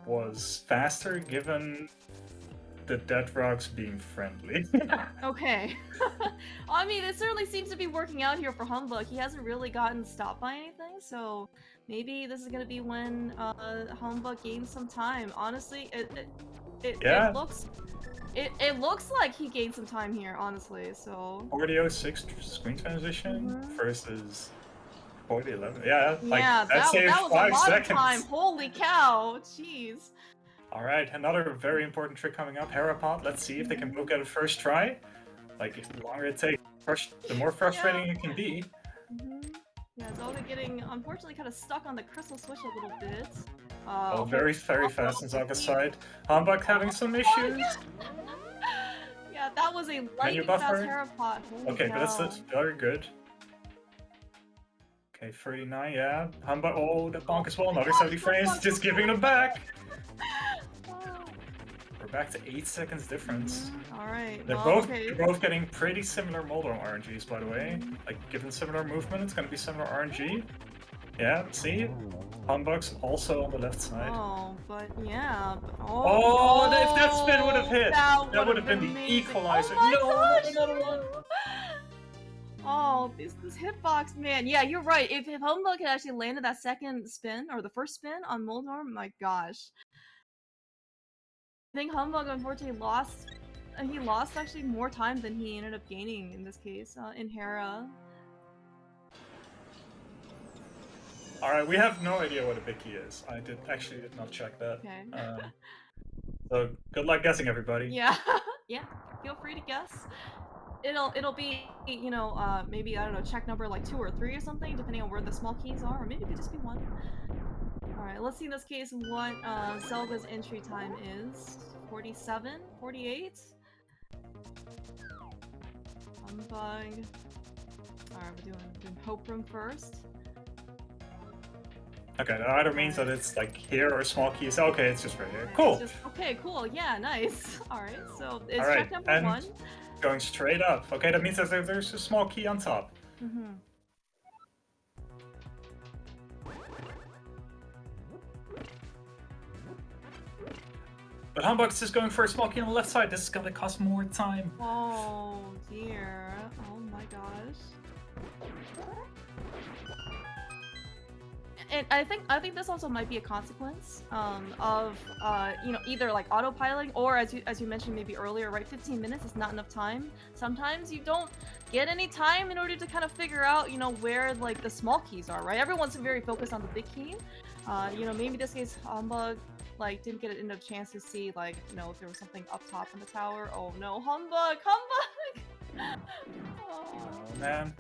was faster given the Dead Rocks being friendly. Okay. I mean, it certainly seems to be working out here for Humbug. He hasn't really gotten stopped by anything, so maybe this is gonna be when Humbug gains some time. Honestly, it looks like he gained some time here, honestly, so... 4006 screen transition versus 4011. Yeah, yeah, that saved was 5 a lot seconds. of time. Holy cow, jeez. Alright, another very important trick coming up, Herapod. Let's see if they can both get a first try. Like, the longer it takes, the more frustrating it can be. Yeah, Zelda getting, unfortunately, kind of stuck on the crystal switch a little bit. Oh, very fast on Zaga's side. Humbug having some issues. Yeah, that was a lightning fast Herapod. Okay, but that's very good. Okay, 39, yeah. Humbug, oh, that bonk as well. Another 70 frames, just giving them back. We're back to 8 seconds difference. Alright. They're both getting pretty similar Moldorm RNGs, by the way. Like, given similar movement, it's gonna be similar RNG. Yeah, see? Humbug's also on the left side. Oh, but yeah. If that spin would have hit, that would have been the amazing. equalizer. Oh my No, another one. Oh, this hitbox, man. Yeah, you're right. If Humbug had actually landed that second spin, or the first spin on Moldorm, my gosh. I think Humbug unfortunately lost. He lost actually more time than he ended up gaining in this case, in Hera. Alright, we have no idea what a big key is. I did not check that. Okay. So good luck guessing, everybody. Yeah, yeah. Feel free to guess. It'll be, you know, maybe, I don't know, check number like 2 or 3 or something, depending on where the small keys are, or maybe it could just be 1. Alright, let's see in this case what Zelda's entry time is. 47? 48? Humbug. Alright, we're doing Hope Room first. Okay, that either means that it's like here or small keys. Okay, it's just right here. Cool. Okay, cool. Yeah, nice. Alright, so it's Alright, check number and 1. Going straight up. Okay, that means that there's a small key on top. But Humbug's just going for a small key on the left side. This is gonna cost more time. Oh dear. Oh my gosh. And I think this also might be a consequence of you know, either like autopiloting or as you mentioned maybe earlier, right? 15 minutes is not enough time. Sometimes you don't get any time in order to kind of figure out, you know, where like the small keys are, right? Everyone's very focused on the big key. You know, maybe this case Humbug like didn't get enough chance to see like, you know, if there was something up top in the tower. Oh no, Humbug! Oh man.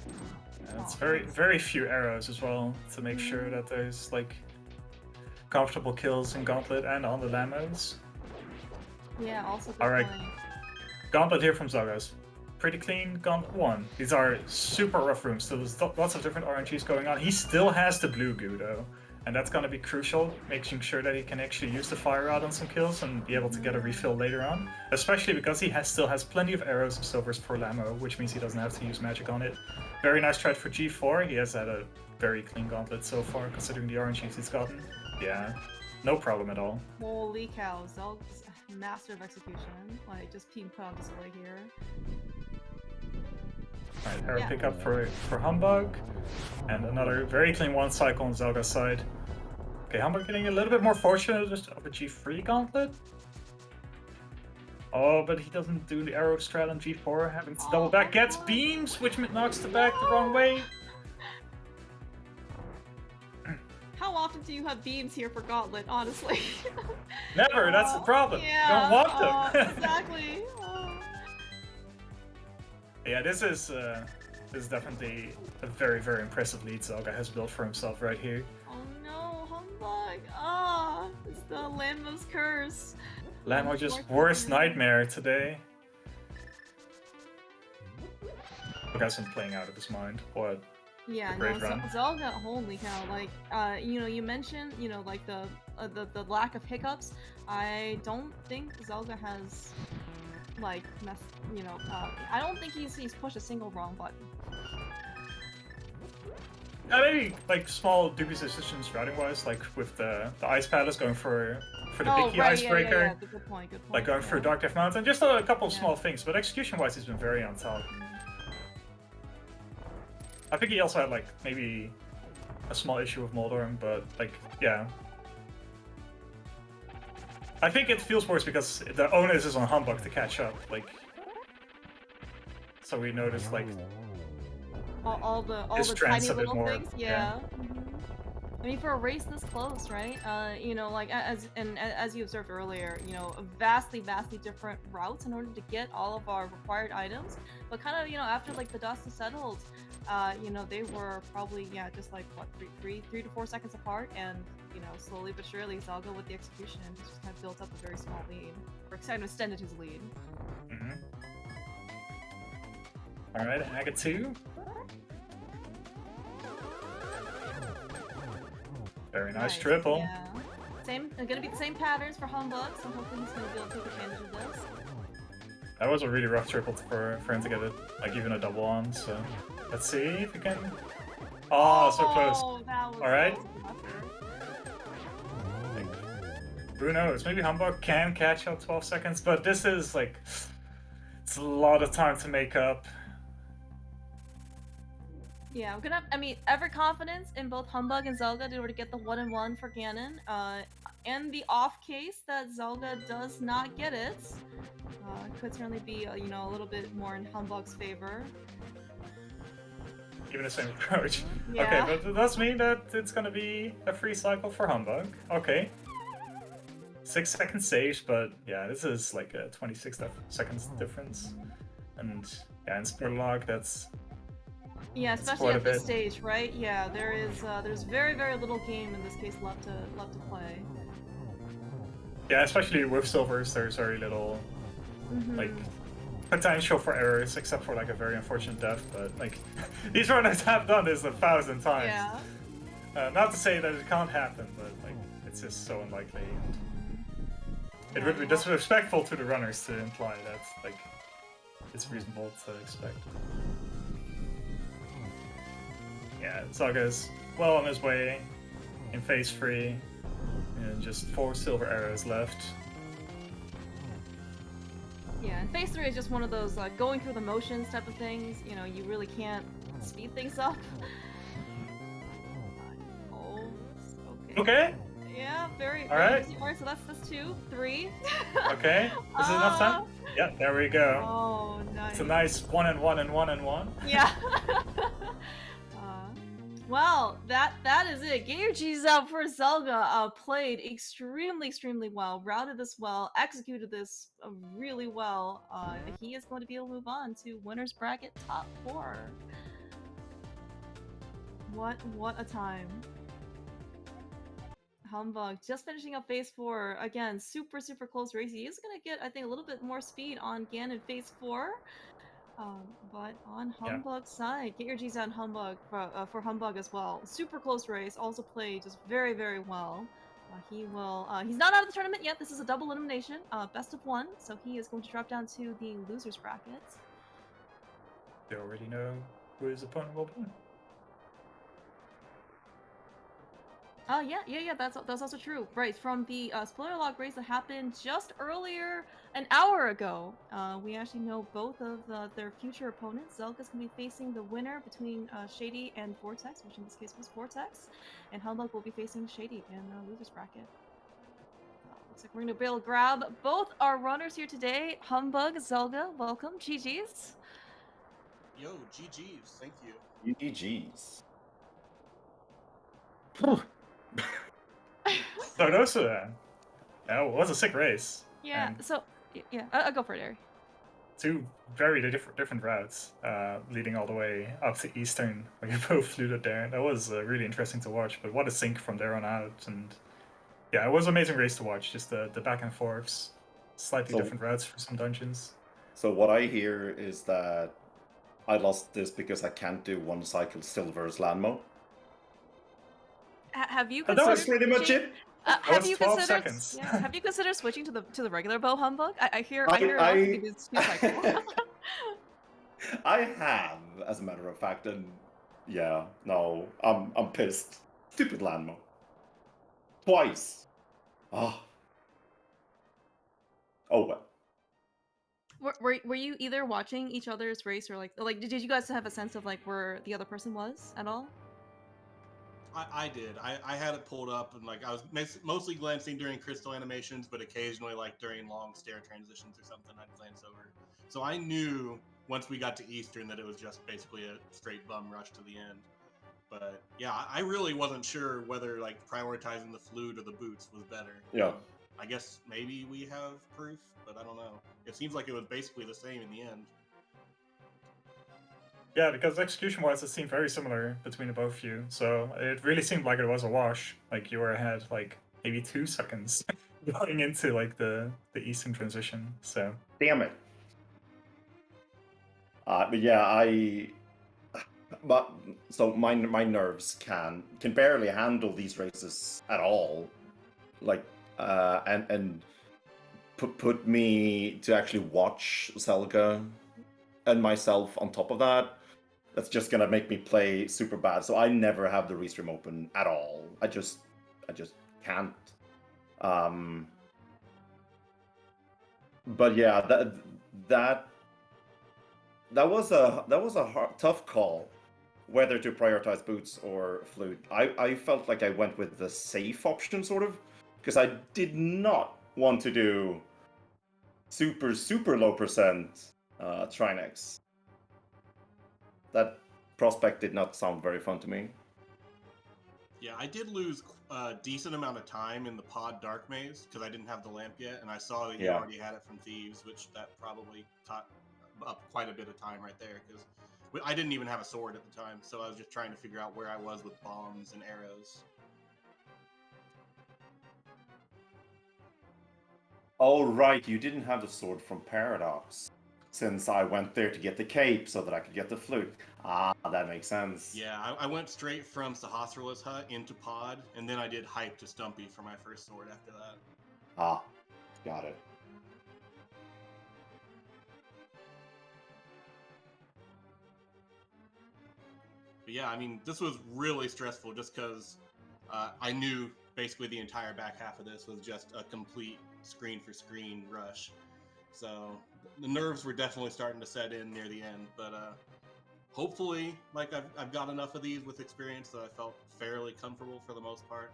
It's very few arrows as well to make sure that there's like comfortable kills in Gauntlet and on the Lamos. Yeah, also good Alright. point. Gauntlet here from Zaga's. Pretty clean Gauntlet 1. These are super rough rooms, so there's lots of different RNGs going on. He still has the blue goo though, and that's gonna be crucial, making sure that he can actually use the fire rod on some kills and be able to get a refill later on. Especially because he still has plenty of arrows and silvers for Lamo, which means he doesn't have to use magic on it. Very nice try for G4. He has had a very clean Gauntlet so far, considering the RNGs he's gotten. Yeah, no problem at all. Holy cow, Zelg's master of execution. Like, just being put on display here. Alright, arrow pick up for Humbug. And another very clean one cycle on Zelga's side. Okay, humbugh getting a little bit more fortunate just of a G3 gauntlet. Oh, but he doesn't do the arrow strat on G4, having to double back, gets beams, which knocks the back the wrong way. How often do you have beams here for Gauntlet, honestly? Never, that's the problem. Yeah, You don't want them. exactly. Yeah, this is definitely a very, very impressive lead Zelga has built for himself right here. Oh no, humbugh! Ah, it's the Landmo's curse. Landmo's worst nightmare today. The guy's been playing out of his mind. What? Yeah, no, Zelga, holy cow, like, you know, you mentioned, you know, like the lack of hiccups. I don't think Zelga has, like, I don't think he's pushed a single wrong button. Maybe, like, small dubious decisions routing-wise, like with the ice paddles going for the big key icebreaker. Yeah, good point. Like going for Dark Death Mountain, just a couple of small things, but execution-wise he's been very on top. I think he also had, like, maybe a small issue with Moldorm, but, like, yeah. I think it feels worse because the onus is on humbugh to catch up, like... So we noticed, like... all the tiny little things, yeah. I mean, for a race this close, right? You know, like, as you observed earlier, you know, vastly different routes in order to get all of our required items. But kind of, you know, after, like, the dust has settled, you know, they were probably, yeah, just like, what, 3 to 4 seconds apart, and, you know, slowly but surely, Zelga with the execution has just kind of built up a very small lead, or kind of extended his lead. Alright, Aga 2. Very nice triple. Yeah. Gonna be the same patterns for humbugh, so hopefully he's gonna be able to take advantage of this. That was a really rough triple for him to get it, like, even a double on, so... Let's see if we can... Oh, so close. Alright. Who knows, maybe humbugh can catch up 12 seconds, but this is, like... It's a lot of time to make up. Yeah, I mean, ever confidence in both humbugh and Zelga in order to get the 1-1 for Ganon. And the off case that Zelga does not get it, could certainly be, you know, a little bit more in humbugh's favor. Even the same approach. Yeah. Okay, but it does mean that it's gonna be a free cycle for humbugh. Okay. 6 seconds saved, but yeah, this is like a 26 seconds difference. And yeah, in Spoiler Log, that's... Yeah, especially at this stage, right? Yeah, there's very little game in this case left to play. Yeah, especially with silvers, there's very little like potential for errors, except for like a very unfortunate death. But like these runners have done this 1,000 times. Yeah. Not to say that it can't happen, but like it's just so unlikely. It would be disrespectful to the runners to imply that like it's reasonable to expect. Yeah, Zaga's well on his way in phase 3, and just 4 silver arrows left. Yeah, and phase 3 is just one of those going through the motions type of things. You know, you really can't speed things up. Oh, okay. Okay. Yeah, very easy work. So that's 2, 3. Okay, is it enough time? Yeah, there we go. Oh, nice. It's a nice 1 and 1 and 1 and 1. Yeah. Well, that is it. Get your G's out for Zelga. Played extremely well, routed this well, executed this really well. He is going to be able to move on to winner's bracket top 4. What a time. Humbugh just finishing up phase 4. Again, super close race. He is going to get, I think, a little bit more speed on Ganon phase 4. But on humbugh's side, get your G's on humbugh for humbugh as well. Super close race, also played just very well. He's not out of the tournament yet. This is a double elimination, best of 1, so he is going to drop down to the losers brackets. They already know who his opponent will be. Yeah. That's also true. Right, from the spoiler log race that happened just earlier, an hour ago. We actually know both of their future opponents. Zelga's gonna be facing the winner between Shady and Vortex, which in this case was Vortex, and Humbug will be facing Shady in the losers bracket. Looks like we're gonna be able to grab both our runners here today. Humbug, Zelga, welcome. GG's. Yo, GG's. Thank you. GG's. So those it was a sick race. Yeah. And So yeah, I'll go for it, Ari. two very different routes leading all the way up to Eastern. Like you both flew it there. That was really interesting to watch. But what a sync from there on out. And yeah, it was an amazing race to watch. Just the back and forths, slightly different routes for some dungeons. So what I hear is that I lost this because I can't do one cycle Silver's Landmo. Have you That considered was pretty much switching- it. Have was you 12 considered? seconds. Yeah, have you considered switching to the regular bow, Humbug? I hear a lot of people do speed cycle. I have, as a matter of fact, and yeah, no, I'm pissed. Stupid Landmo. Twice. Oh. Oh well. Were you either watching each other's race or like did you guys have a sense of like where the other person was at all? I did. I had it pulled up, and like I was mostly glancing during crystal animations, but occasionally like during long stair transitions or something, I'd glance over. So I knew once we got to Eastern that it was just basically a straight bum rush to the end. But yeah, I really wasn't sure whether like prioritizing the flute or the boots was better. Yeah. I guess maybe we have proof, but I don't know. It seems like it was basically the same in the end. Yeah, because execution-wise, it seemed very similar between the both of you. So it really seemed like it was a wash. Like you were ahead, like maybe 2 seconds going into like the Eastern transition. So Damn it. But yeah, but so my nerves can barely handle these races at all. Like and put me to actually watch Zelga and myself on top of that. That's just gonna make me play super bad. So I never have the restream open at all. I just can't. But yeah, that was a tough call whether to prioritize boots or flute. I felt like I went with the safe option sort of because I did not want to do super low percent Trinex. That prospect did not sound very fun to me. Yeah, I did lose a decent amount of time in the pod dark maze because I didn't have the lamp yet, and I saw that you already had it from Thieves, which that probably caught up quite a bit of time right there because I didn't even have a sword at the time, so I was just trying to figure out where I was with bombs and arrows. Oh right, you didn't have the sword from Paradox. Since I went there to get the cape so that I could get the flute. Ah, that makes sense. Yeah, I went straight from Sahasrarla's hut into pod, and then I did hype to Stumpy for my first sword after that. Ah, got it. But yeah, I mean, this was really stressful just because I knew basically the entire back half of this was just a complete screen-for-screen rush. So the nerves were definitely starting to set in near the end, but hopefully, like I've got enough of these with experience that I felt fairly comfortable for the most part.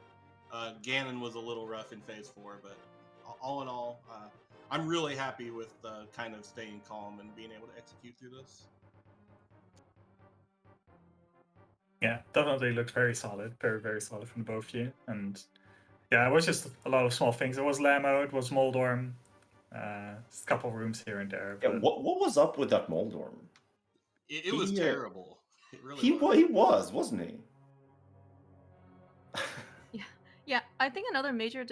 Ganon was a little rough in Phase 4, but all in all, I'm really happy with kind of staying calm and being able to execute through this. yeah, definitely looked very solid, very solid from both of you. And yeah, it was just a lot of small things. It was Lamo, it was Moldorm, a couple rooms here and there. Yeah, But what was up with that Moldorm? It was terrible. It really he was. Wasn't he? Yeah, I think another major,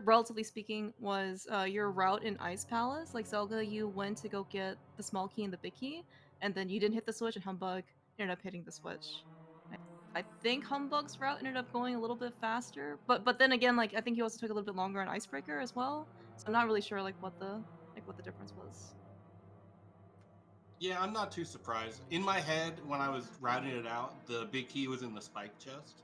relatively speaking, was your route in Ice Palace. Like Zelga, you went to go get the small key and the big key, and then you didn't hit the switch, and Humbug ended up hitting the switch. I think Humbug's route ended up going a little bit faster, but then again, like I think he also took a little bit longer on Icebreaker as well. So I'm not really sure like what the difference was. Yeah, I'm not too surprised. In my head, when I was routing it out, the big key was in the spike chest.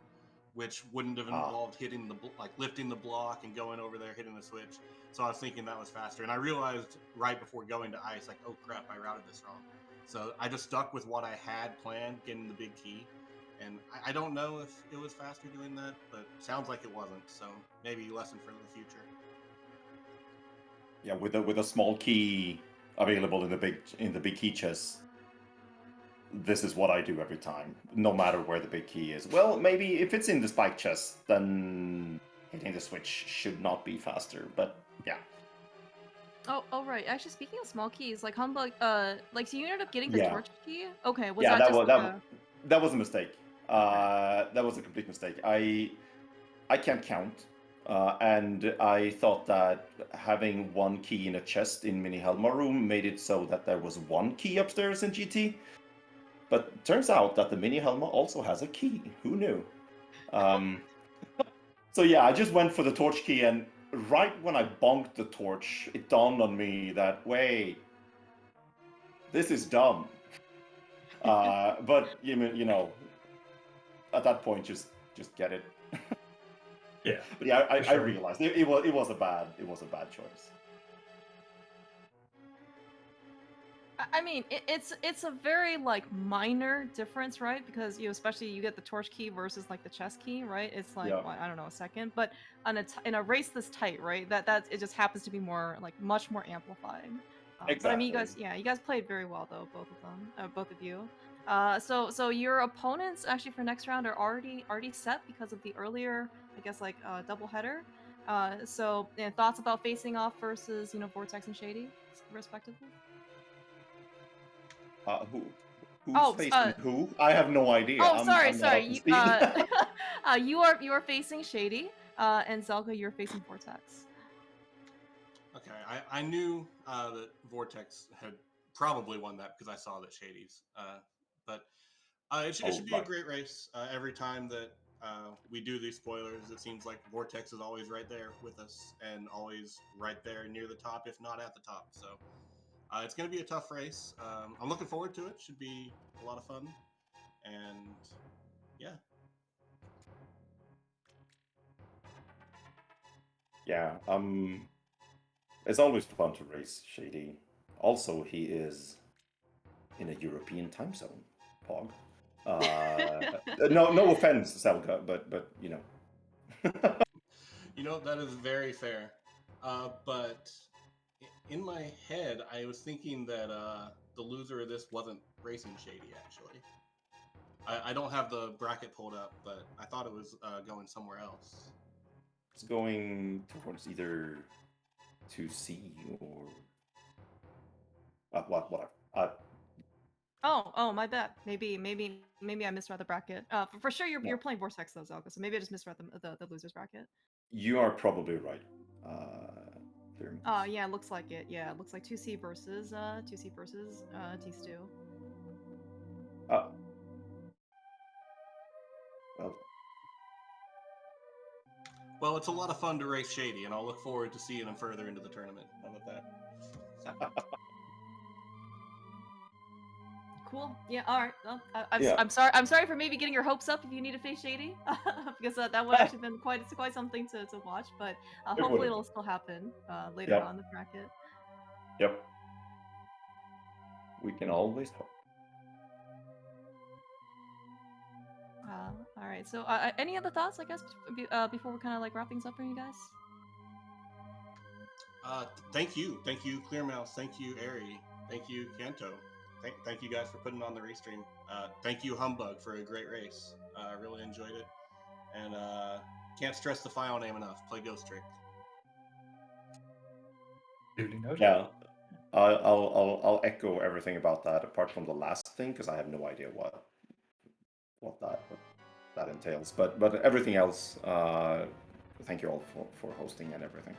which wouldn't have involved hitting the lifting the block and going over there hitting the switch. So I was thinking that was faster, and I realized right before going to ice, like, oh crap, I routed this wrong. So I just stuck with what I had planned, getting the big key. And I don't know if it was faster doing that, but sounds like it wasn't. So maybe a lesson for the future. Yeah, with a small key available in the big key chest, this is what I do every time, no matter where the big key is. Well, maybe if it's in the spike chest, then hitting the switch should not be faster. But yeah. Oh, right. Actually, speaking of small keys, like humbugh, like, so you ended up getting the Yeah. torch key? Okay, was Yeah, that just that was a mistake. That was a complete mistake. I can't count, and I thought that having one key in a chest in Mini Helma room made it so that there was one key upstairs in GT. But turns out that the Mini Helma also has a key. Who knew? So yeah, I just went for the torch key, and right when I bonked the torch, it dawned on me that, wait, this is dumb. But you know, at that point, just get it. Yeah. But yeah, I sure. realized it was a bad choice. I mean, it's a very like minor difference, right? Because especially you get the torch key versus like the chest key, right? It's like Yeah. what, I don't know, a second, but in a race this tight, right? That it just happens to be more like much more amplified. Exactly. But I mean, you guys played very well though, both of them, both of you. So your opponents actually for next round are already set because of the earlier, I guess, like double header. So thoughts about facing off versus Vortex and Shady, respectively. Who's facing who? I have no idea. Oh, sorry. You are facing Shady, and Zelga, you're facing Vortex. Okay, I knew that Vortex had probably won that because I saw that Shady's. But it should be a great race. Every time that we do these spoilers, it seems like Vortex is always right there with us and always right there near the top, if not at the top. So it's going to be a tough race. I'm looking forward to it. Should be a lot of fun. And yeah. Yeah. It's always fun to race Shady. Also, he is in a European time zone, Pog. No offense, Zelga, but you know. You know, that is very fair. But in my head, I was thinking that the loser of this wasn't racing Shady, actually. I don't have the bracket pulled up, but I thought it was going somewhere else. It's going towards either 2C or... whatever. Oh, my bad. Maybe I misread the bracket. For sure, you're playing Vortex though, Zelga. So maybe I just misread the losers bracket. You are probably right. Yeah, it looks like it. Yeah, it looks like 2C versus T-Stew. Well, it's a lot of fun to race Shady, and I'll look forward to seeing him further into the tournament. How about that? Cool. Yeah. All right. Well, Yeah. I'm sorry for maybe getting your hopes up if you need to face Shady, because that would actually been quite something to watch. But hopefully it'll still happen later on in the bracket. Yep. We can always hope. All right. So, any other thoughts? I guess before we kind of like wrap things up for you guys. Thank you, Clearmouse. Thank you, Ari. Thank you, Kanto. Thank you guys for putting on the race stream. Thank you, Humbugh, for a great race. I really enjoyed it, and can't stress the file name enough. Play Ghost Trick. Yeah, I'll echo everything about that, apart from the last thing, because I have no idea what that entails. But everything else, thank you all for hosting and everything.